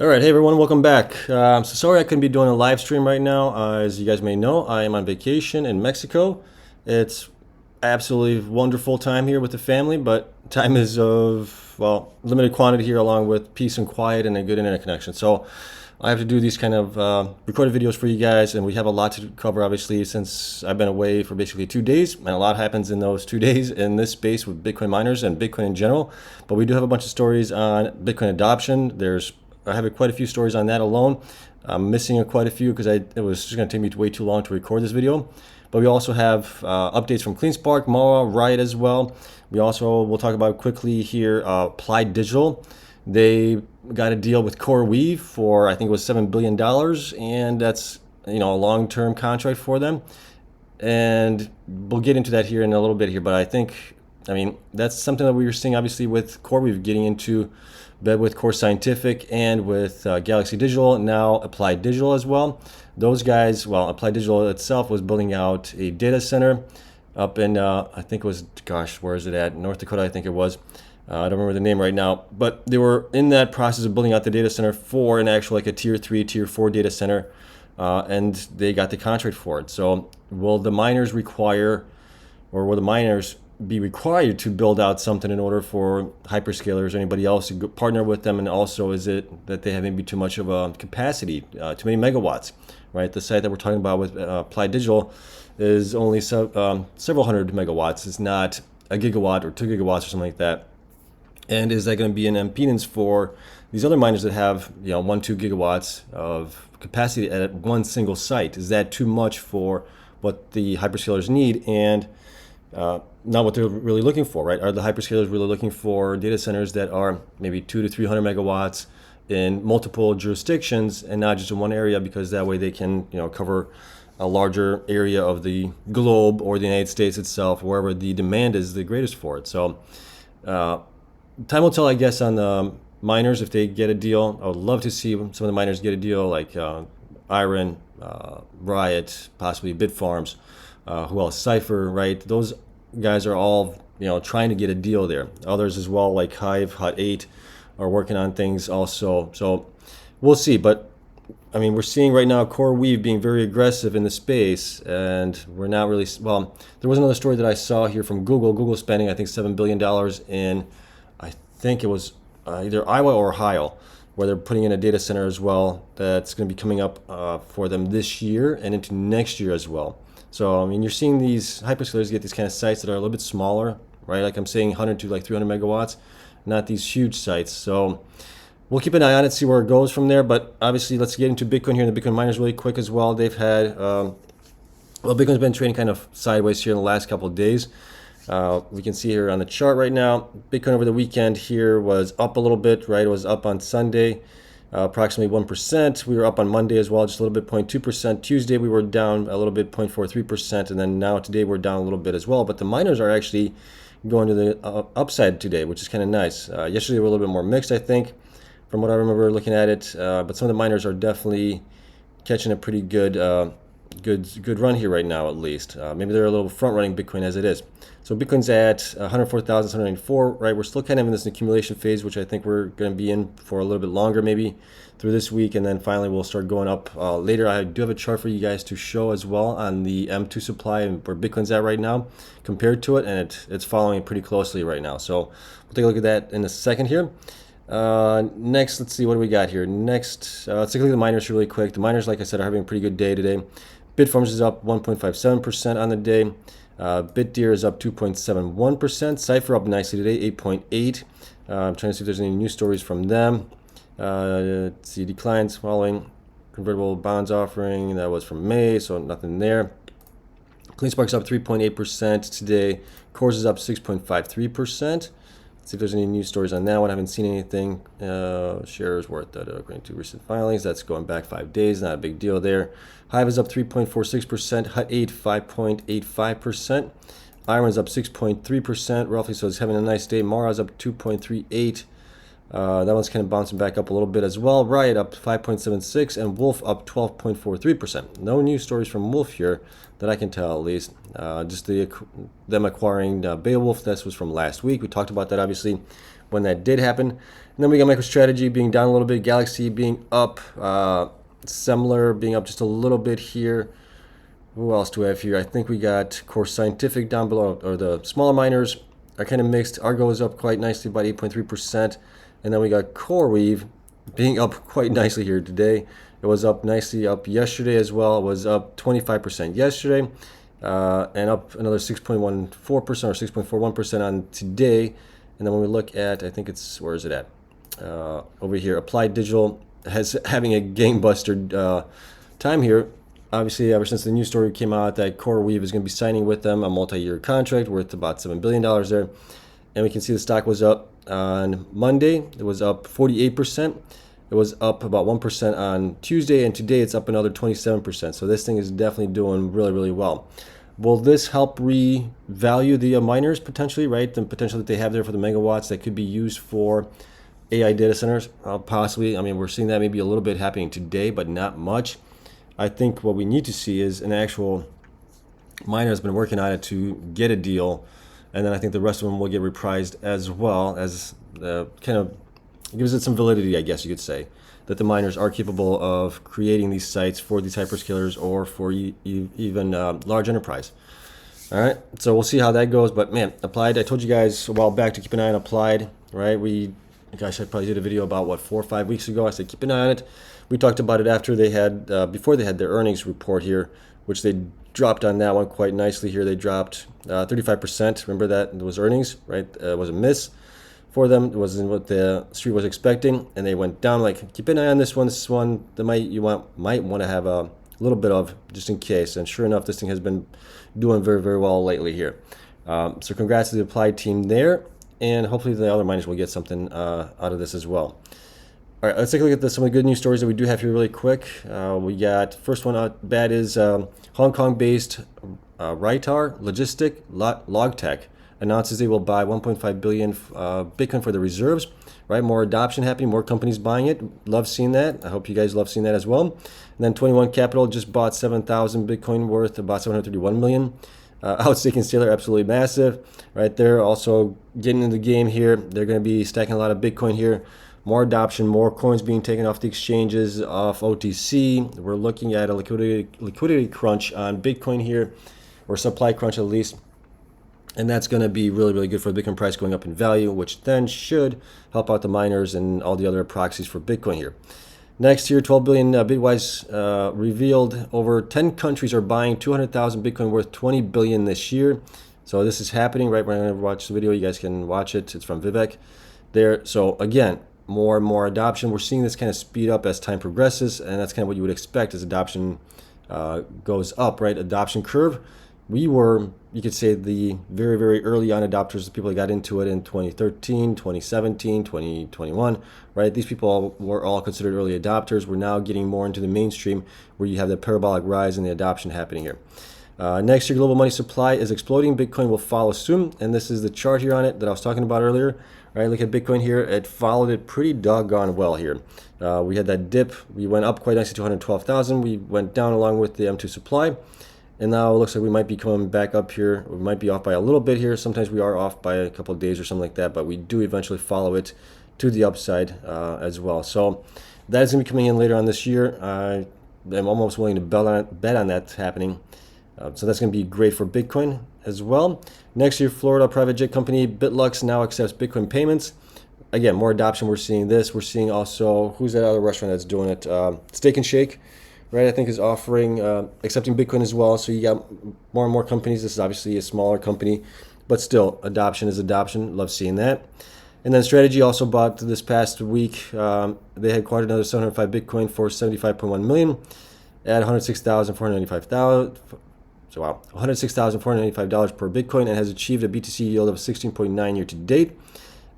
All right, hey everyone, welcome back. So sorry I couldn't be doing a live stream right now. As you guys may know, I am on vacation in Mexico. It's absolutely wonderful time here with the family, but time is of, well, limited quantity here along with peace and quiet and a good internet connection. So I have to do these kind of recorded videos for you guys, and we have a lot to cover, obviously, since I've been away for basically 2 days, and a lot happens in those 2 days in this space with Bitcoin miners and Bitcoin in general. But we do have a bunch of stories on Bitcoin adoption. I have quite a few stories on that alone. I'm missing quite a few because it was just going to take me way too long to record this video. But we also have updates from Cleanspark, May, Riot as well. We'll talk about quickly here Applied Digital. They got a deal with CoreWeave for, I think it was $7 billion, and that's a long-term contract for them. And we'll get into that here in a little bit here, but that's something that we were seeing obviously with CoreWeave getting into bed with CORZ Scientific and with Galaxy Digital, now Applied Digital as well. Those guys, well, Applied Digital itself was building out a data center up in, I think it was, where is it at? North Dakota, I think it was. I don't remember the name right now, but they were in that process of building out the data center for an actual like a tier 3, tier 4 data center, and they got the contract for it. So will the miners be required to build out something in order for hyperscalers or anybody else to partner with them? And also, is it that they have maybe too much of a capacity, too many megawatts, right? The site that we're talking about with Applied Digital is only several hundred megawatts. It's not a gigawatt or 2 gigawatts or something like that. And is that going to be an impedance for these other miners that have 1-2 gigawatts of capacity at one single site? Is that too much for what the hyperscalers need and not what they're really looking for, right? Are the hyperscalers really looking for data centers that are maybe 200 to 300 megawatts in multiple jurisdictions and not just in one area, because that way they can cover a larger area of the globe or the United States itself, wherever the demand is the greatest for it. So time will tell, I guess, on the miners if they get a deal. I would love to see some of the miners get a deal, like IREN, Riot, possibly Bitfarms, who else? Cypher, right? Those guys are all trying to get a deal there. Others as well, like Hive, Hot 8, are working on things also. So we'll see. But we're seeing right now CoreWeave being very aggressive in the space, and we're not really, well, there was another story that I saw here from Google. Google spending, I think, $7 billion in, I think it was either Iowa or Ohio, where they're putting in a data center as well that's going to be coming up for them this year and into next year as well. So, you're seeing these hyperscalers get these kind of sites that are a little bit smaller, right? Like I'm saying, 100 to like 300 megawatts, not these huge sites. So we'll keep an eye on it, see where it goes from there. But obviously, let's get into Bitcoin here and the Bitcoin miners really quick as well. They've had, Bitcoin's been trading kind of sideways here in the last couple of days. We can see here on the chart right now, Bitcoin over the weekend here was up a little bit, right? It was up on Sunday, approximately 1%. We were up on Monday as well, just a little bit, 0.2%. Tuesday, we were down a little bit, 0.43%. And then now today, we're down a little bit as well. But the miners are actually going to the upside today, which is kind of nice. Yesterday, we were a little bit more mixed, I think, from what I remember looking at it. But some of the miners are definitely catching a pretty good run here right now, at least. Maybe they're a little front running Bitcoin as it is. So Bitcoin's at 104,794, right? We're still kind of in this accumulation phase, which I think we're going to be in for a little bit longer, maybe through this week, and then finally we'll start going up later. I do have a chart for you guys to show as well on the M2 supply and where Bitcoin's at right now compared to it, and it's following it pretty closely right now. So we'll take a look at that in a second here. Next, let's see, what do we got here? Next, let's take a look at the miners really quick. The miners, like I said, are having a pretty good day today. Bitfarms is up 1.57% on the day. BitDeer is up 2.71%. Cypher up nicely today, 8.8. I'm trying to see if there's any news stories from them. Let's see, declines following convertible bonds offering. That was from May, so nothing there. Cleanspark's up 3.8% today. CORZ is up 6.53%. See if there's any news stories on that one. I haven't seen anything. Shares worth that according to recent filings. That's going back 5 days. Not a big deal there. Hive is up 3.46%. Hut 8, 5.85%. IREN is up 6.3% roughly, so it's having a nice day. Mara is up 2.38. That one's kind of bouncing back up a little bit as well. Riot up 5.76 and Wolf up 12.43%. No news stories from Wolf here that I can tell, at least. Just them acquiring Beowulf. That was from last week. We talked about that, obviously, when that did happen. And then we got MicroStrategy being down a little bit, Galaxy being up, Semler being up just a little bit here. Who else do we have here? I think we got CORZ Scientific down below, or the smaller miners are kind of mixed. Argo is up quite nicely, about 8.3%. And then we got CoreWeave being up quite nicely here today. It was up nicely up yesterday as well. It was up 25% yesterday, and up another 6.14% or 6.41% on today. And then when we look at, I think it's, where is it at? Over here, Applied Digital has having a gangbuster time here. Obviously, ever since the news story came out that CoreWeave is going to be signing with them a multi-year contract worth about $7 billion there. And we can see the stock was up on Monday. It was up 48%. It was up about 1% on Tuesday, and today it's up another 27%. So this thing is definitely doing really, really well. Will this help revalue the miners potentially, right? The potential that they have there for the megawatts that could be used for AI data centers? Possibly. I mean, we're seeing that maybe a little bit happening today, but not much. I think what we need to see is an actual miner has been working on it to get a deal, and then I think the rest of them will get reprised as well, as kind of gives it some validity, I guess you could say, that the miners are capable of creating these sites for these hyperscalers or for even large enterprise. All right, so we'll see how that goes. But man, Applied, I told you guys a while back to keep an eye on Applied, right? Gosh, I probably did a video about, what, 4 or 5 weeks ago. I said keep an eye on it. We talked about it after they had, before they had their earnings report here, which they dropped on that one quite nicely here. They dropped 35%. Remember that? It was earnings, right? It was a miss for them. It wasn't what the street was expecting, and they went down. Like, keep an eye on this one. This one that you might want to have a little bit of, just in case. And sure enough, this thing has been doing very, very well lately here. So congrats to the Applied team there, and hopefully the other miners will get something out of this as well. All right, let's take a look at some of the good news stories that we do have here really quick. We got, first one out bad is Hong Kong-based Ritar Logistic Logtech announces they will buy 1.5 billion Bitcoin for the reserves, right? More adoption happening, more companies buying it. Love seeing that. I hope you guys love seeing that as well. And then 21 Capital just bought 7,000 Bitcoin worth about 731 million. Outstaking Sailor, absolutely massive, right? They're also getting in the game here. They're going to be stacking a lot of Bitcoin here. More adoption, more coins being taken off the exchanges, off OTC. We're looking at a liquidity crunch on Bitcoin here, or supply crunch at least. And that's going to be really, really good for the Bitcoin price going up in value, which then should help out the miners and all the other proxies for Bitcoin here. Next here, 12 billion Bitwise revealed over 10 countries are buying 200,000 Bitcoin worth 20 billion this year. So this is happening, right? When I watch the video, you guys can watch it. It's from Vivek there. So again, more and more adoption. We're seeing this kind of speed up as time progresses, and that's kind of what you would expect as adoption goes up, right? Adoption curve. We were, you could say, the very, very early on adopters, the people that got into it in 2013, 2017, 2021, right? These people were all considered early adopters. We're now getting more into the mainstream where you have the parabolic rise in the adoption happening here. Next year, global money supply is exploding. Bitcoin will follow soon. And this is the chart here on it that I was talking about earlier. Right, look at Bitcoin here. It followed it pretty doggone well here. We had that dip. We went up quite nicely to 212,000. We went down along with the M2 supply. And now it looks like we might be coming back up here. We might be off by a little bit here. Sometimes we are off by a couple of days or something like that, but we do eventually follow it to the upside as well. So that is going to be coming in later on this year. I'm almost willing to bet on that happening. So that's going to be great for Bitcoin as well. Next year, Florida private jet company BitLux now accepts Bitcoin payments. Again, more adoption. We're seeing this. We're seeing also, who's that other restaurant that's doing it? Steak and Shake, right? I think is offering, accepting Bitcoin as well. So you got more and more companies. This is obviously a smaller company, but still, adoption is adoption. Love seeing that. And then Strategy also bought this past week. They had acquired another 705 Bitcoin for 75.1 million at 106,495. So wow, $106,495 per Bitcoin, and has achieved a BTC yield of 16.9 year to date.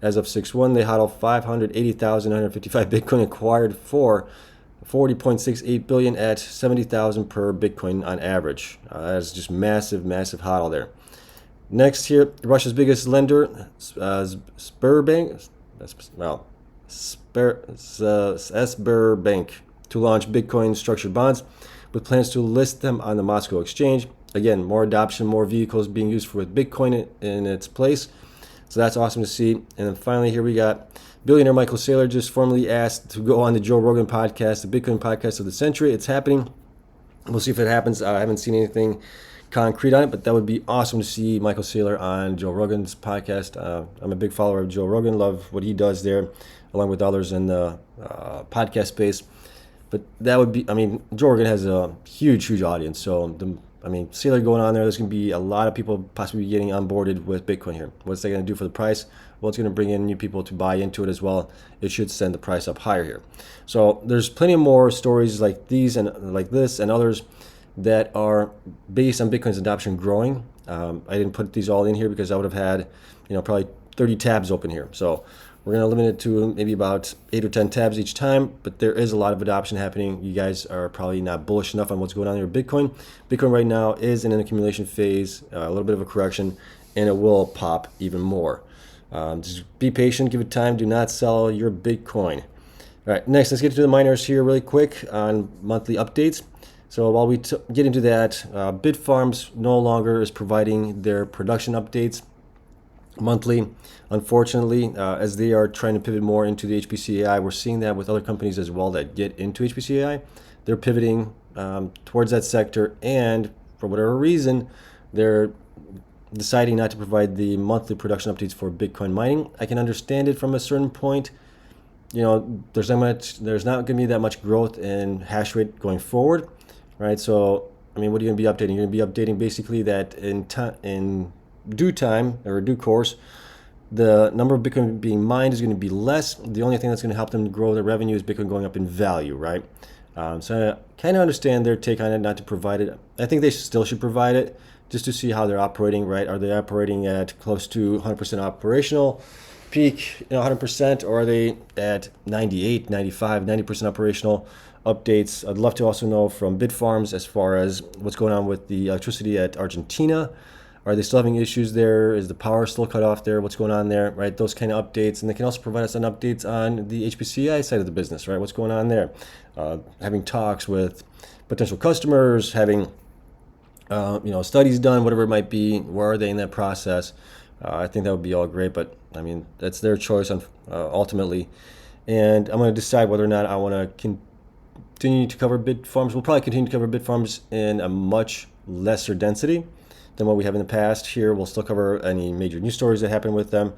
As of 6/1, they hodled 580,955 Bitcoin acquired for 40.68 billion at 70,000 per Bitcoin on average. That is just massive, massive hodl there. Next here, Russia's biggest lender, Sberbank, Sberbank, to launch Bitcoin structured bonds with plans to list them on the Moscow exchange. Again, more adoption, more vehicles being used with Bitcoin in its place. So that's awesome to see. And then finally, here we got billionaire Michael Saylor just formally asked to go on the Joe Rogan podcast, the Bitcoin podcast of the century. It's happening. We'll see if it happens. I haven't seen anything concrete on it, but that would be awesome to see Michael Saylor on Joe Rogan's podcast. I'm a big follower of Joe Rogan, love what he does there, along with others in the podcast space. But that would be, I mean, Joe Rogan has a huge audience. So, Saylor going on there's going to be a lot of people possibly getting onboarded with Bitcoin here. What's that going to do for the price? Well, it's going to bring in new people to buy into it as well. It should send the price up higher here. So there's plenty more stories like these and like this and others that are based on Bitcoin's adoption growing. I didn't put these all in here because I would have had, probably 30 tabs open here. So we're going to limit it to maybe about 8 or 10 tabs each time, but there is a lot of adoption happening. You guys are probably not bullish enough on what's going on here with Bitcoin. Bitcoin right now is in an accumulation phase, a little bit of a correction, and it will pop even more. Just be patient, give it time. Do not sell your Bitcoin. All right, next, let's get to the miners here really quick on monthly updates. So while we get into that, Bitfarms no longer is providing their production updates monthly, unfortunately, as they are trying to pivot more into the HPC AI. We're seeing that with other companies as well that get into HPC AI. They're pivoting towards that sector, and for whatever reason, they're deciding not to provide the monthly production updates for Bitcoin mining. I can understand it from a certain point. There's not going to be that much growth in hash rate going forward, right? So, what are you going to be updating? You're going to be updating basically that in due time or due course, the number of Bitcoin being mined is going to be less. The only thing that's going to help them grow their revenue is Bitcoin going up in value, right? So I kind of understand their take on it, not to provide it. I think they still should provide it just to see how they're operating, right? Are they operating at close to 100% operational peak, 100%, or are they at 98, 95, 90% operational updates? I'd love to also know from Bitfarms as far as what's going on with the electricity at Argentina. Are they still having issues there? Is the power still cut off there? What's going on there, right? Those kind of updates. And they can also provide us on updates on the HPCI side of the business, right? What's going on there? Having talks with potential customers, having studies done, whatever it might be. Where are they in that process? I think that would be all great, but that's their choice ultimately. And I'm going to decide whether or not I want to continue to cover Bitfarms. We'll probably continue to cover Bitfarms in a much lesser density than what we have in the past. Here, we'll still cover any major news stories that happen with them,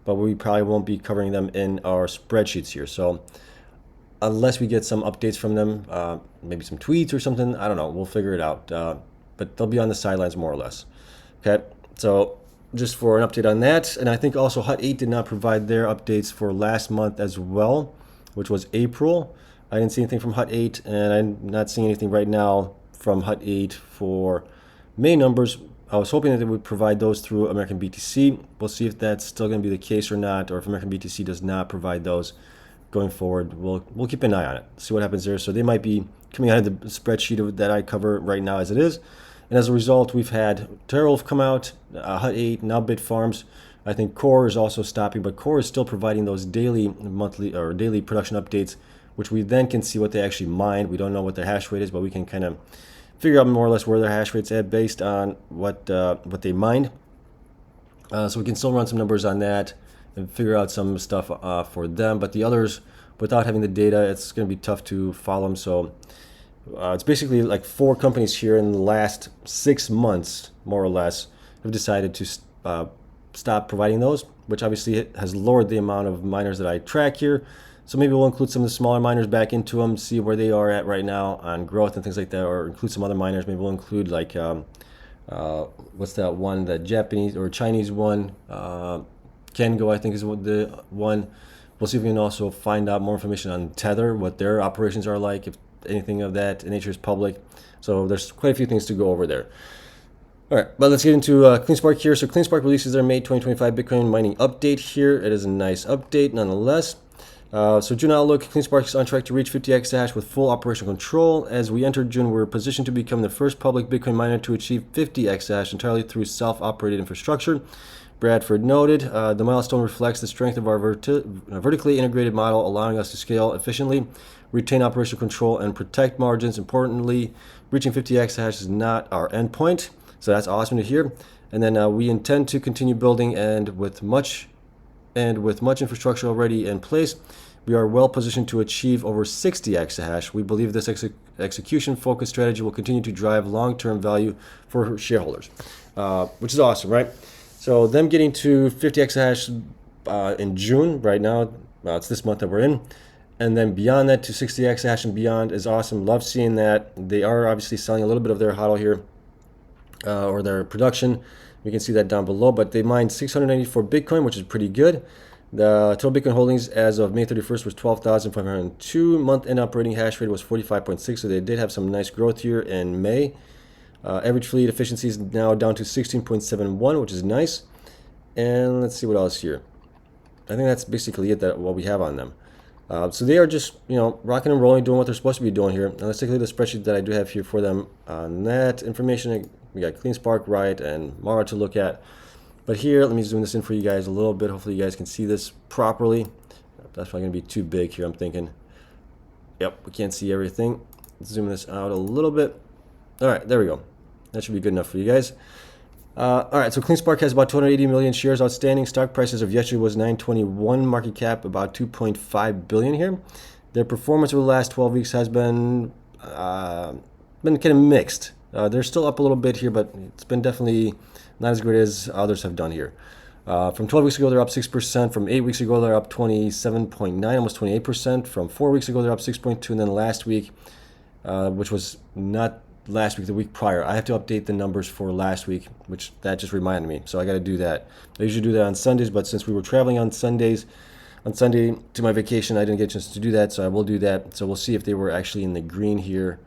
but we probably won't be covering them in our spreadsheets here. So unless we get some updates from them, maybe some tweets or something, I don't know, we'll figure it out. But they'll be on the sidelines more or less. Okay, so just for an update on that. And I think also Hut 8 did not provide their updates for last month as well, which was April. I didn't see anything from Hut 8, and I'm not seeing anything right now from Hut 8 for May numbers. I was hoping that they would provide those through American BTC. We'll see if that's still going to be the case or not, or if American BTC does not provide those going forward. We'll keep an eye on it, see what happens there. So they might be coming out of the spreadsheet that I cover right now as it is. And as a result, we've had TeraWolf come out, Hut 8, now Bitfarms. I think CORZ is also stopping, but CORZ is still providing those daily, monthly, or daily production updates, which we then can see what they actually mined. We don't know what their hash rate is, but we can kind of figure out more or less where their hash rate's at based on what they mined. So we can still run some numbers on that and figure out some stuff for them. But the others, without having the data, it's going to be tough to follow them. So it's basically like 4 companies here in the last 6 months, more or less, have decided to stop providing those, which obviously has lowered the amount of miners that I track here. So maybe we'll include some of the smaller miners back into them, see where they are at right now on growth and things like that, or include some other miners. Maybe we'll include like, what's that one, the Japanese or Chinese one, Kengo, I think is the one. We'll see if we can also find out more information on Tether, what their operations are like, if anything of that nature is public. So there's quite a few things to go over there. All right, but let's get into Cleanspark here. So Cleanspark releases their May 2025 Bitcoin mining update here. It is a nice update nonetheless. So June outlook, Cleanspark is on track to reach 50 exahash with full operational control. As we enter June, we're positioned to become the first public Bitcoin miner to achieve 50 exahash entirely through self-operated infrastructure. Bradford noted, the milestone reflects the strength of our vertically integrated model, allowing us to scale efficiently, retain operational control, and protect margins. Importantly, reaching 50 exahash is not our endpoint. So that's awesome to hear. And then we intend to continue building, and with much infrastructure already in place, we are well positioned to achieve over 60 exahash. We believe this execution-focused strategy will continue to drive long-term value for shareholders, which is awesome, right? So them getting to 50 exahash in June, right now, it's this month that we're in, and then beyond that to 60 exahash and beyond is awesome. Love seeing that. They are obviously selling a little bit of their HODL here, or their production. We can see that down below, but they mined 694 Bitcoin, which is pretty good. The total Bitcoin holdings as of May 31st was 12,502. Month-end operating hash rate was 45.6, so they did have some nice growth here in May. Average fleet efficiency is now down to 16.71, which is nice. And let's see what else here. I think that's basically it, what we have on them. So they are just, rocking and rolling, doing what they're supposed to be doing here. And let's take a look at the spreadsheet that I do have here for them on that information. We got Cleanspark, Riot, and Mara to look at. But here, let me zoom this in for you guys a little bit. Hopefully you guys can see this properly. That's probably going to be too big here, I'm thinking. Yep, we can't see everything. Let's zoom this out a little bit. All right, there we go. That should be good enough for you guys. All right, so Cleanspark has about 280 million shares outstanding. Stock prices of yesterday was 921, market cap about 2.5 billion here. Their performance over the last 12 weeks has been kind of mixed. They're still up a little bit here, but it's been definitely not as great as others have done here. From 12 weeks ago, they're up 6%. From 8 weeks ago, they're up 27.9, almost 28%. From 4 weeks ago, they're up 6.2. And then last week, which was not last week, the week prior, I have to update the numbers for last week, which that just reminded me. So I got to do that. I usually do that on Sundays, but since we were traveling on Sunday to my vacation, I didn't get a chance to do that. So I will do that. So we'll see if they were actually in the green here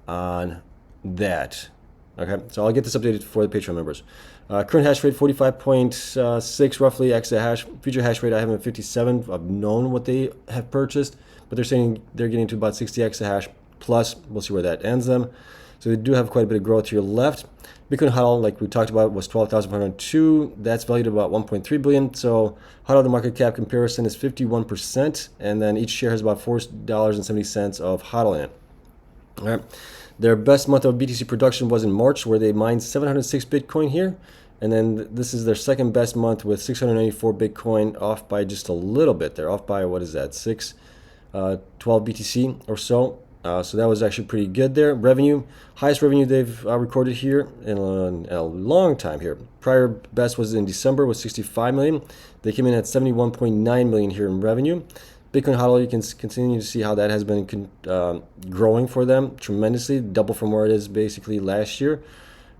on that. Okay, so I'll get this updated for the Patreon members. Current hash rate 45.6 roughly exahash. Future hash rate I have at 57. I've known what they have purchased, but they're saying they're getting to about 60 exahash plus. We'll see where that ends them. So they do have quite a bit of growth here left. Bitcoin HODL, like we talked about, was 12,502. That's valued at about 1.3 billion. So HODL to market cap comparison is 51%, and then each share has about $4.70 of HODL in it. All right. Their best month of BTC production was in March, where they mined 706 Bitcoin here. And then this is their second best month with 694 Bitcoin, off by just a little bit. They're off by, what is that, 12 BTC or so. So that was actually pretty good there. Revenue, highest revenue they've recorded here in a long time here. Prior best was in December with 65 million. They came in at 71.9 million here in revenue. Bitcoin HODL, you can continue to see how that has been growing for them tremendously, double from where it is basically last year.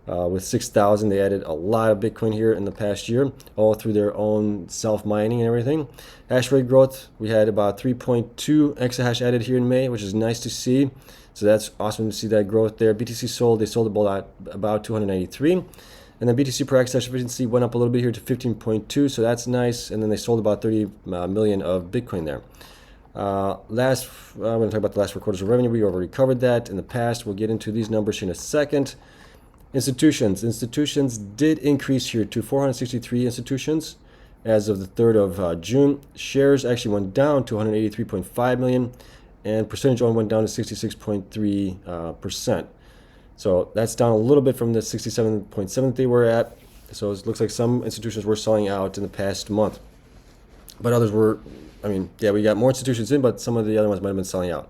With 6,000, they added a lot of Bitcoin here in the past year, all through their own self-mining and everything. Hash rate growth, we had about 3.2 exahash added here in May, which is nice to see. So that's awesome to see that growth there. BTC sold, they sold about 293. And then BTC per exahash efficiency went up a little bit here to 15.2, so that's nice. And then they sold about 30 million of Bitcoin there. I'm going to talk about the last 4 quarters of revenue. We already covered that in the past. We'll get into these numbers here in a second. Institutions did increase here to 463 institutions as of the 3rd of June. Shares actually went down to 183.5 million, and percentage owned went down to 66.3%. So that's down a little bit from the 67.7 they were at. So it looks like some institutions were selling out in the past month, but others were, we got more institutions in, but some of the other ones might have been selling out.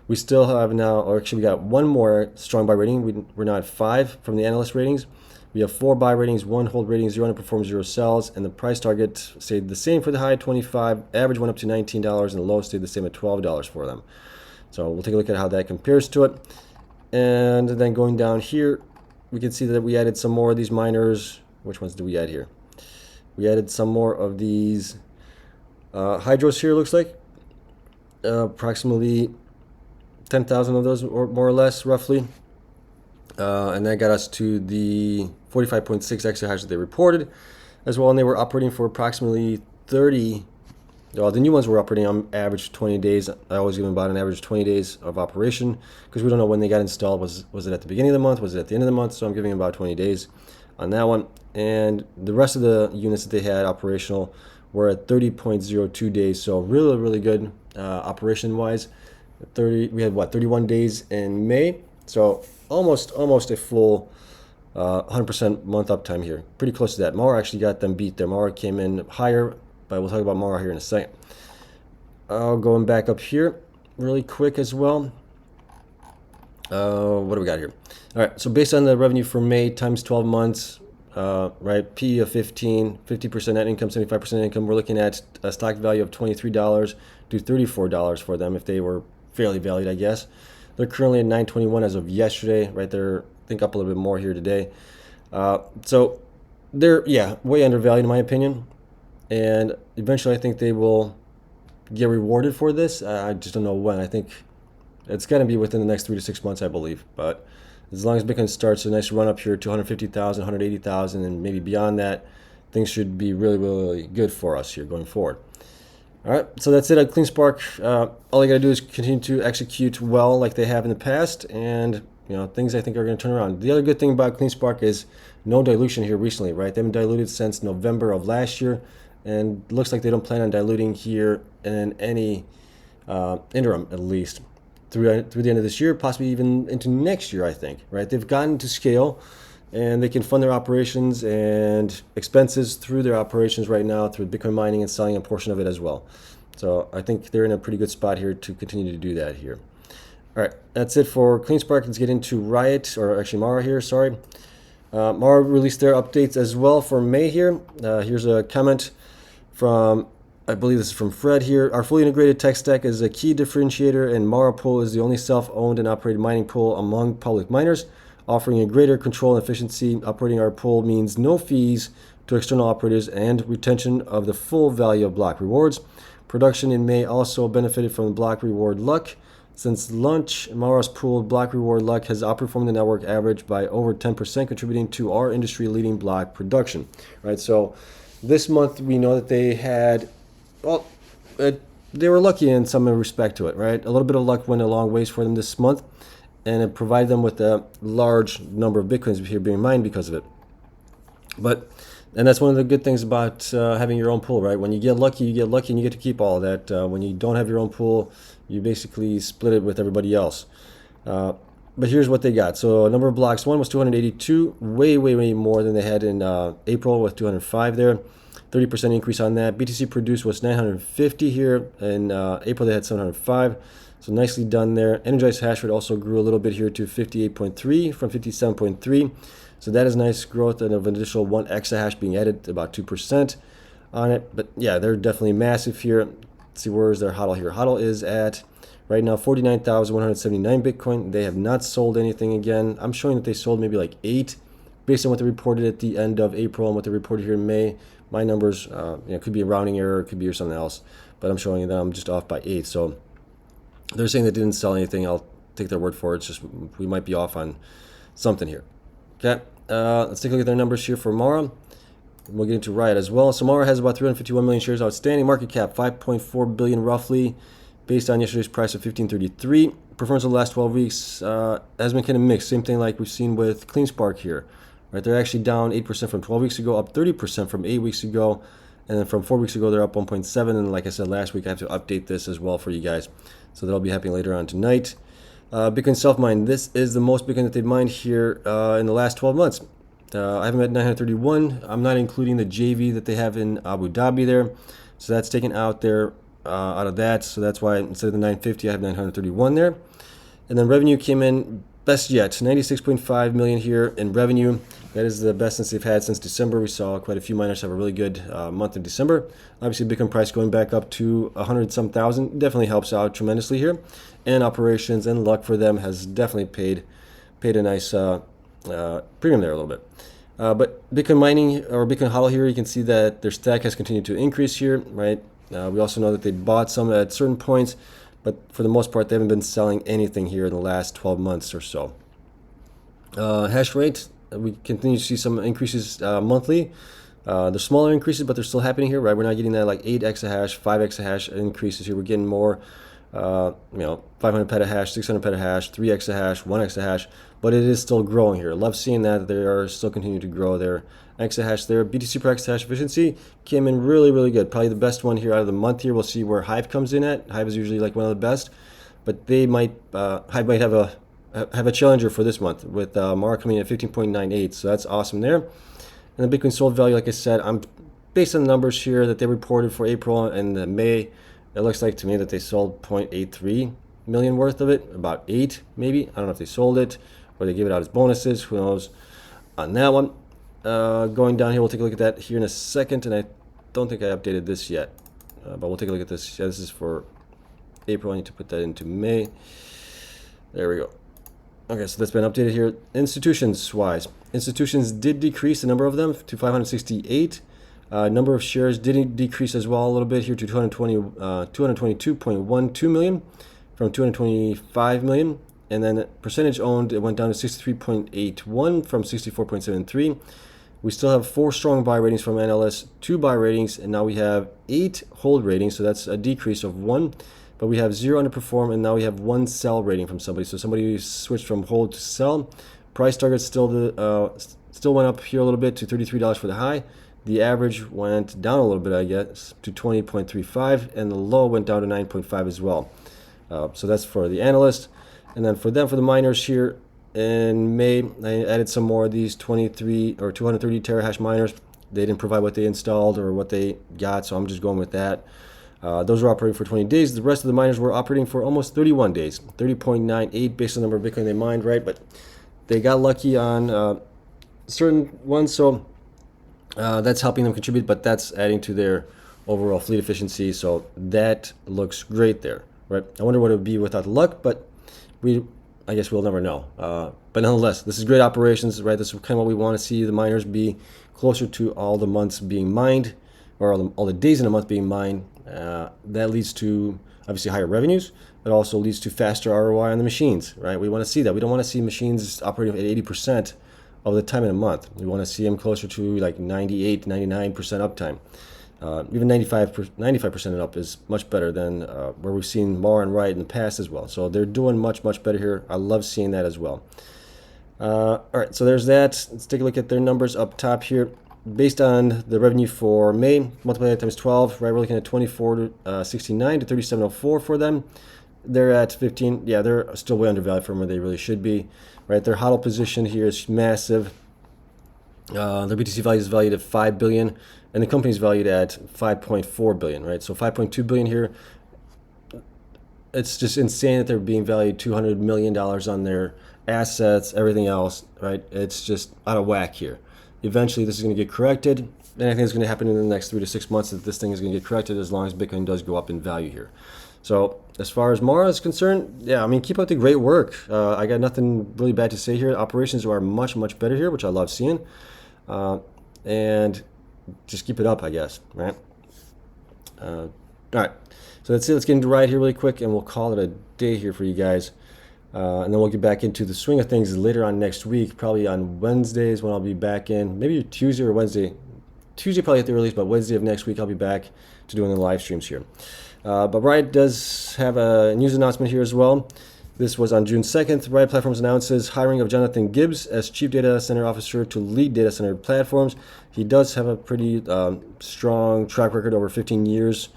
We still have now, or actually we got one more strong buy rating. We're now at 5 from the analyst ratings. We have 4 buy ratings, 1 hold rating, 0 underperform, 0 sells, and the price target stayed the same for the high, 25. Average went up to $19, and the low stayed the same at $12 for them. So we'll take a look at how that compares to it. And then going down here, we can see that we added some more of these miners. Which ones do we add here? We added some more of these hydros here, looks like. Approximately 10,000 of those, or more or less, roughly. And that got us to the 45.6 exahash that they reported as well. And they were operating for approximately 30. Well, the new ones were operating on average 20 days. I always give them about an average 20 days of operation because we don't know when they got installed. Was it at the beginning of the month? Was it at the end of the month? So I'm giving them about 20 days on that one. And the rest of the units that they had operational were at 30.02 days. So really, really good operation-wise. We had 31 days in May. So almost a full 100% month uptime here. Pretty close to that. Mawr actually got them beat there. Mawr came in higher, but we'll talk about Mawr here in a second. Going back up here really quick as well. What do we got here? All right, so based on the revenue for May times 12 months, right, P of 15, 50% net income, 75% income, we're looking at a stock value of $23 to $34 for them if they were fairly valued, I guess. They're currently at 921 as of yesterday, right there. I think up a little bit more here today. So they're, yeah, way undervalued in my opinion. And eventually I think they will get rewarded for this. I just don't know when. I think it's going to be within the next 3 to 6 months, I believe. But as long as Bitcoin starts a nice run up here to 150,000, 180,000, and maybe beyond that, things should be really, really good for us here going forward. All right, so that's it at Cleanspark. All you got to do is continue to execute well like they have in the past, and things I think are going to turn around. The other good thing about Cleanspark is no dilution here recently, right? They haven't diluted since November of last year, and it looks like they don't plan on diluting here in any interim, at least through the end of this year, possibly even into next year, I think, right? They've gotten to scale, and they can fund their operations and expenses through their operations right now through Bitcoin mining and selling a portion of it as well. So I think they're in a pretty good spot here to continue to do that here. All right, that's it for Cleanspark. Let's get into Riot, or actually Mara here, sorry. Mara released their updates as well for May here. Here's a comment from, I believe this is from Fred here. Our fully integrated tech stack is a key differentiator, and Mara Pool is the only self-owned and operated mining pool among public miners, offering a greater control and efficiency. Operating our pool means no fees to external operators and retention of the full value of block rewards. Production in May also benefited from the block reward luck. Since launch, Mara's pooled block reward luck has outperformed the network average by over 10%, contributing to our industry-leading block production. Right. So this month we know that they had, well, they were lucky in some respect to it. Right. A little bit of luck went a long ways for them this month, and it provided them with a large number of Bitcoins here being mined because of it. And that's one of the good things about having your own pool, right? When you get lucky, and you get to keep all of that. When you don't have your own pool, you basically split it with everybody else. But here's what they got. So a number of blocks. One was 282, way more than they had in April with 205 there. 30% increase on that. BTC produced was 950 here. In April, they had 705. So nicely done there. Energized hash rate also grew a little bit here to 58.3 from 57.3. So that is nice growth, and of an additional 1 exahash being added, about 2% on it. But yeah, they're definitely massive here. Let's see, where is their HODL here? HODL is at, right now, 49,179 Bitcoin. They have not sold anything again. I'm showing that they sold maybe like 8 based on what they reported at the end of April and what they reported here in May. My numbers, could be a rounding error, it could be or something else, but I'm showing that I'm just off by 8. So they're saying they didn't sell anything. I'll take their word for it. It's just we might be off on something here. Okay, let's take a look at their numbers here for Mara. We'll get into Riot as well. So Mara has about 351 million shares outstanding. Market cap 5.4 billion roughly, based on yesterday's price of 15.33. Performance of the last 12 weeks has been kind of mixed. Same thing like we've seen with Cleanspark here. Right, they're actually down 8% from 12 weeks ago, up 30% from 8 weeks ago, and then from 4 weeks ago they're up 1.7. And like I said last week, I have to update this as well for you guys, so that'll be happening later on tonight. Bitcoin self-mine. This is the most Bitcoin that they've mined here in the last 12 months. I have them at 931. I'm not including the JV that they have in Abu Dhabi there. So that's taken out there out of that. So that's why instead of the 950, I have 931 there. And then revenue came in best yet, 96.5 million here in revenue. That is the best since they've had since December. We saw quite a few miners have a really good month in December. Obviously, Bitcoin price going back up to 100-some thousand definitely helps out tremendously here. And operations and luck for them has definitely paid a nice premium there a little bit. But Bitcoin mining, or Bitcoin HODL here, you can see that their stack has continued to increase here, right? We also know that they bought some at certain points, but for the most part, they haven't been selling anything here in the last 12 months or so. Hash rate, we continue to see some increases monthly. They're smaller increases, but they're still happening here, right? We're not getting that like 8 exahash, 5 exahash increases here. We're getting more, 500 petahash, 600 petahash, 3 exahash, 1 exahash, but it is still growing here. Love seeing that they are still continuing to grow their exahash there. BTC per exahash efficiency came in really good. Probably the best one here out of the month here. We'll see where Hive comes in at. Hive is usually like one of the best, but they might, Hive might have a have a challenger for this month with Mara coming in at 15.98. So that's awesome there. And the Bitcoin sold value, like I said, I'm based on the numbers here that they reported for April and May. It looks like to me that they sold 0.83 million worth of it, about 8 maybe. I don't know if they sold it or they gave it out as bonuses. Who knows on that one. Going down here, we'll take a look at that here in a second. And I don't think I updated this yet, but we'll take a look at this. Yeah, this is for April. I need to put that into May. There we go. Okay, so that's been updated here. Institutions wise, institutions did decrease the number of them to 568. Number of shares did decrease as well a little bit here to 222.12 million from 225 million. And then percentage owned, it went down to 63.81 from 64.73. We still have 4 strong buy ratings from analysts, 2 buy ratings, and now we have 8 hold ratings. So that's a decrease of 1. But we have 0 underperform, and now we have 1 sell rating from somebody. So somebody switched from hold to sell. Price target still went up here a little bit to $33 for the high. The average went down a little bit, I guess, to 20.35, and the low went down to 9.5 as well. So that's for the analyst. And then for the miners here in May, I added some more of these 23 or 230 terahash miners. They didn't provide what they installed or what they got, so I'm just going with that. Those were operating for 20 days. The rest of the miners were operating for almost 31 days, 30.98 based on the number of Bitcoin they mined, right? But they got lucky on certain ones, so that's helping them contribute, but that's adding to their overall fleet efficiency. So that looks great there, right? I wonder what it would be without the luck, but I guess we'll never know. But nonetheless, this is great operations, right? This is kind of what we want to see the miners be closer to all the months being mined, or all the days in a month being mined. That leads to obviously higher revenues. It also leads to faster ROI on the machines, right? We want to see that. We don't want to see machines operating at 80% of the time in a month. We want to see them closer to like 98, 99% uptime. Even 95% and up is much better than where we've seen Mawson and Riot in the past as well. So they're doing much better here. I love seeing that as well. All right, so there's that. Let's take a look at their numbers up top here. Based on the revenue for May, multiply that times 12, right? We're looking at 24.69 to 37.04 for them. They're at 15. Yeah, they're still way undervalued from where they really should be, right? Their HODL position here is massive. Their BTC value is valued at 5 billion, and the company's valued at 5.4 billion, right? So 5.2 billion here. It's just insane that they're being valued $200 million on their assets, everything else, right? It's just out of whack here. Eventually, this is going to get corrected, and I think it's going to happen in the next 3 to 6 months that this thing is going to get corrected as long as Bitcoin does go up in value here. So as far as Mara is concerned, yeah, I mean, keep up the great work. I got nothing really bad to say here. Operations are much better here, which I love seeing. And just keep it up, I guess, right? All right, so that's it. Let's get into Riot here really quick, and we'll call it a day here for you guys. And then we'll get back into the swing of things later on next week, probably on Wednesdays when I'll be back in, maybe Tuesday or Wednesday. Tuesday probably at the earliest, but Wednesday of next week I'll be back to doing the live streams here. But Riot does have a news announcement here as well. This was on June 2nd. Riot Platforms announces hiring of Jonathan Gibbs as Chief Data Center Officer to lead data center platforms. He does have a pretty strong track record, over 15 years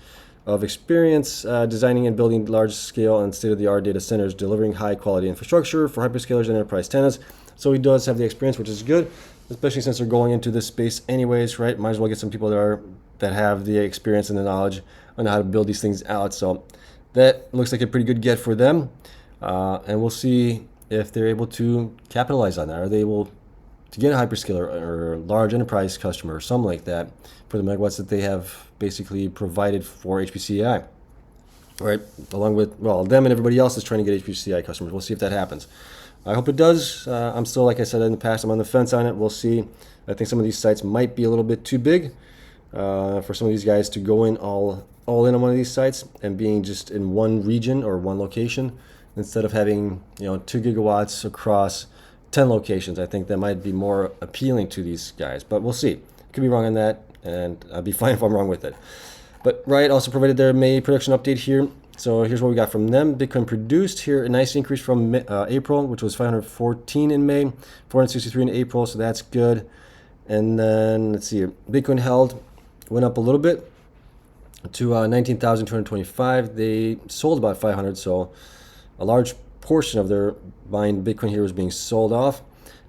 of experience designing and building large-scale and state-of-the-art data centers, delivering high-quality infrastructure for hyperscalers and enterprise tenants. So he does have the experience, which is good, especially since they're going into this space anyways, right? Might as well get some people that have the experience and the knowledge on how to build these things out. So that looks like a pretty good get for them. And we'll see if they're able to capitalize on that. Are they able to get a hyperscaler or a large enterprise customer or something like that for the megawatts that they have basically provided for HPCI, right? Along with, well, them and everybody else is trying to get HPCI customers. We'll see if that happens. I hope it does. I'm still, like I said in the past, I'm on the fence on it. We'll see. I think some of these sites might be a little bit too big for some of these guys to go in all in on one of these sites and being just in one region or one location instead of having 2 gigawatts across 10 locations. I think that might be more appealing to these guys, but we'll see. Could be wrong on that, and I'll be fine if I'm wrong with it. But Riot also provided their May production update here. So here's what we got from them. Bitcoin produced here, a nice increase from April, which was 514 in May, 463 in April, so that's good. And then let's see here. Bitcoin held went up a little bit to 19,225. They sold about 500, so a large portion of their mined Bitcoin here was being sold off.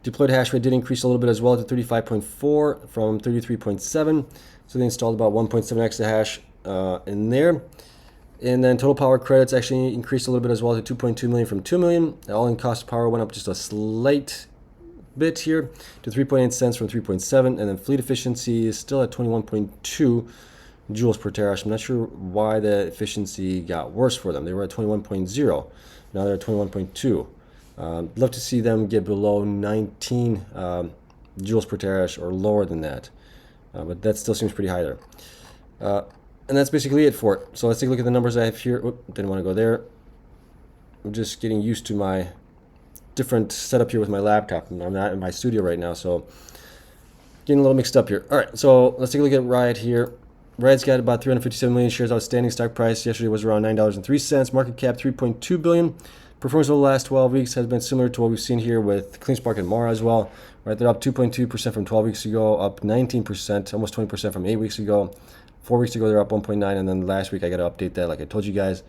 Deployed hash rate did increase a little bit as well to 35.4 from 33.7. So they installed about 1.7 exahash in there. And then total power credits actually increased a little bit as well to 2.2 million from 2 million. All-in cost of power went up just a slight bit here to 3.8 cents from 3.7. And then fleet efficiency is still at 21.2 joules per terahash. I'm not sure why the efficiency got worse for them. They were at 21.0. Now they're at 21.2. Love to see them get below 19 joules per terahash or lower than that. But that still seems pretty high there. And that's basically it for it. So let's take a look at the numbers I have here. Oop, didn't want to go there. I'm just getting used to my different setup here with my laptop. I'm not in my studio right now, so getting a little mixed up here. All right, so let's take a look at Riot here. Riot's got about 357 million shares outstanding. Stock price yesterday was around $9.03. Market cap 3.2 billion. Performance over the last 12 weeks has been similar to what we've seen here with Cleanspark and Mara as well. Right, they're up 2.2% from 12 weeks ago, up 19%, almost 20% from 8 weeks ago. 4 weeks ago, they're up 1.9, and then last week I got to update that, like I told you guys.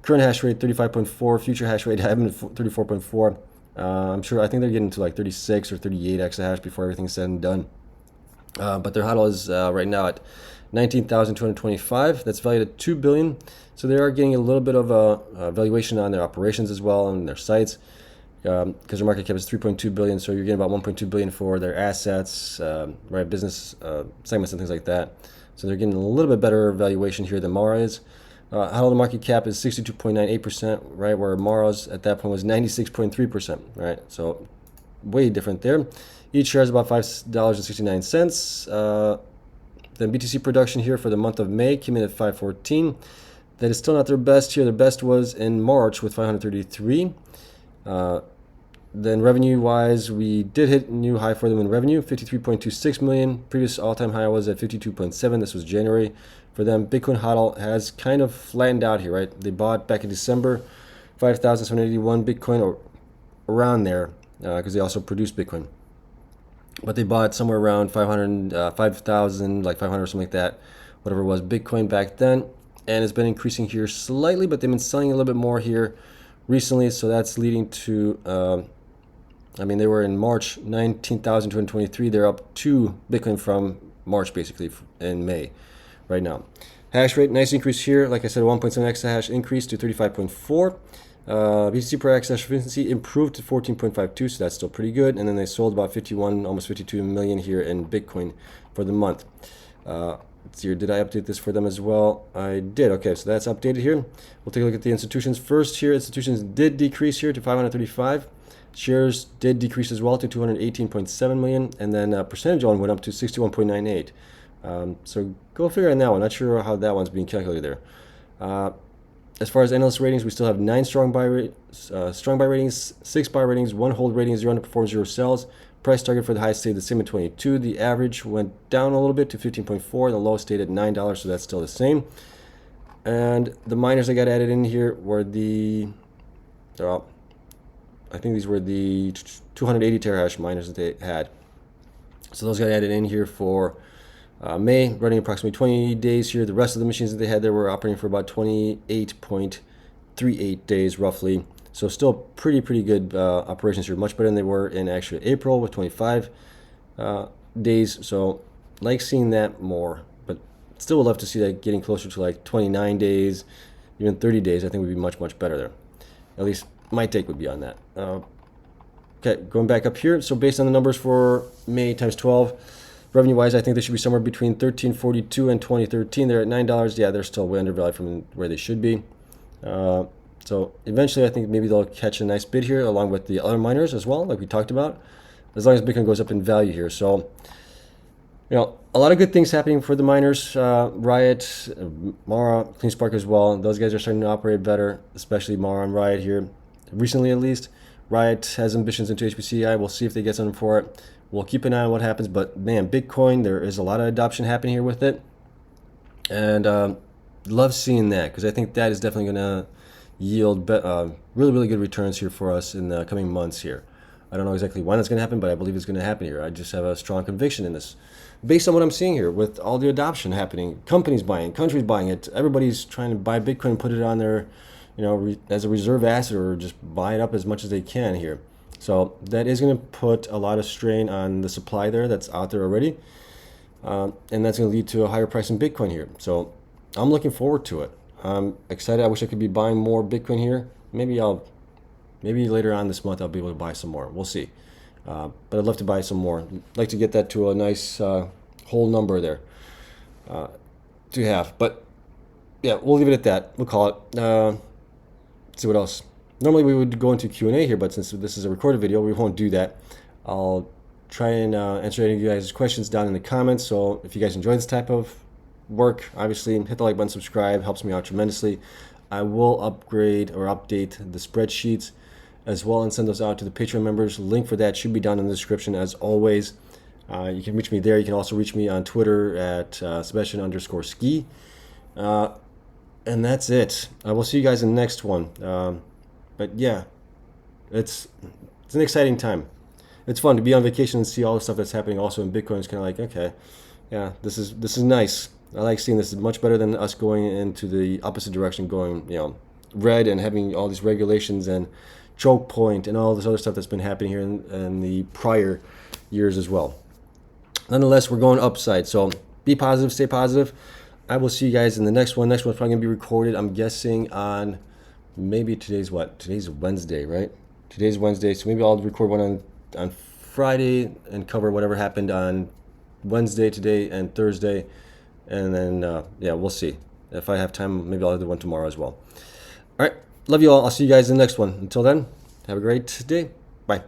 Current hash rate 35.4, future hash rate 34.4. I'm sure I think they're getting to like 36 or 38 exahash before everything's said and done. But their HODL is right now at 19,225. That's valued at 2 billion. So they are getting a little bit of a valuation on their operations as well and their sites, because their market cap is 3.2 billion. So you're getting about 1.2 billion for their assets, right, business segments and things like that. So they're getting a little bit better valuation here than Mara is. HODL market cap is 62.98%, right, where Mara's at that point was 96.3%, right? So way different there. Each share is about $5.69. Then BTC production here for the month of May came in at 514. That is still not their best here. Their best was in March with 533. Then revenue-wise, we did hit a new high for them in revenue, 53.26 million. Previous all-time high was at 52.7. This was January for them. Bitcoin HODL has kind of flattened out here, right? They bought back in December 5,781 Bitcoin or around there, because they also produce Bitcoin. But they bought somewhere around 5,000, like 500 or something like that, whatever it was, Bitcoin back then. And it's been increasing here slightly, but they've been selling a little bit more here recently. So that's leading to, I mean, they were in March, 19,223. They're up 2 Bitcoin from March, basically, in May right now. Hash rate, nice increase here. Like I said, 1.7 exahash increase to 35.4. BTC per exahash efficiency improved to 14.52, so that's still pretty good. And then they sold about 51, almost 52 million here in Bitcoin for the month. Let's see, did I update this for them as well? I did. Okay, so that's updated here. We'll take a look at the institutions first here. Institutions did decrease here to 535. Shares did decrease as well to 218.7 million, and then percentage on went up to 61.98. So go figure on that one. Not sure how that one's being calculated there. As far as analyst ratings, we still have 9 strong buy ratings, 6 buy ratings, 1 hold rating, 0 underperform, 0 sells. Price target for the high stayed the same at 22. The average went down a little bit to 15.4. The low stayed at $9, so that's still the same. And the miners I got added in here were the, I think these were the 280 terahash miners that they had. So those got added in here for May, running approximately 20 days here. The rest of the machines that they had there were operating for about 28.38 days roughly. So still pretty good operations here, much better than they were in actually April with 25 days. So like seeing that more, but still would love to see that getting closer to like 29 days, even 30 days. I think would be much better there. At least my take would be on that. Okay, going back up here. So based on the numbers for May times 12, revenue-wise, I think they should be somewhere between $13.42 and $20.13. They're at $9. Yeah, they're still way undervalued from where they should be. So eventually, I think maybe they'll catch a nice bid here, along with the other miners as well, like we talked about, as long as Bitcoin goes up in value here. So, you know, a lot of good things happening for the miners. Riot, Mara, Cleanspark as well. Those guys are starting to operate better, especially Mara and Riot here, recently at least. Riot has ambitions into HPCI. We'll see if they get something for it. We'll keep an eye on what happens. But, man, Bitcoin, there is a lot of adoption happening here with it. And love seeing that, because I think that is definitely going to yield really good returns here for us in the coming months here. I don't know exactly when it's going to happen, but I believe it's going to happen here. I just have a strong conviction in this based on what I'm seeing here with all the adoption happening, companies buying, countries buying it. Everybody's trying to buy Bitcoin and put it on their, as a reserve asset, or just buy it up as much as they can here. So that is going to put a lot of strain on the supply there that's out there already. And that's going to lead to a higher price in Bitcoin here. So I'm looking forward to it. I'm excited. I wish I could be buying more Bitcoin here. Maybe later on this month I'll be able to buy some more. We'll see. But I'd love to buy some more. I'd like to get that to a nice whole number there to have. But yeah, we'll leave it at that. We'll call it. Let's see what else. Normally we would go into Q&A here, but since this is a recorded video, we won't do that. I'll try and answer any of you guys' questions down in the comments. So if you guys enjoy this type of work, obviously hit the like button, subscribe, helps me out tremendously. I will upgrade or update the spreadsheets as well and send those out to the Patreon members. Link for that should be down in the description as always. You can reach me there. You can also reach me on Twitter at Sebastian_ski. And that's it. I will see you guys in the next one. But yeah, it's an exciting time. It's fun to be on vacation and see all the stuff that's happening also in Bitcoin. It's kind of like, okay, yeah, this is nice. I like seeing this. Is much better than us going into the opposite direction, going red and having all these regulations and choke point and all this other stuff that's been happening here in the prior years as well. Nonetheless, we're going upside. So be positive, stay positive. I will see you guys in the next one. Next one's probably gonna be recorded, I'm guessing, on maybe today's Wednesday, right? Today's Wednesday, so maybe I'll record one on Friday and cover whatever happened on Wednesday, today, and Thursday. And then, yeah, we'll see. If I have time, maybe I'll do one tomorrow as well. All right. Love you all. I'll see you guys in the next one. Until then, have a great day. Bye.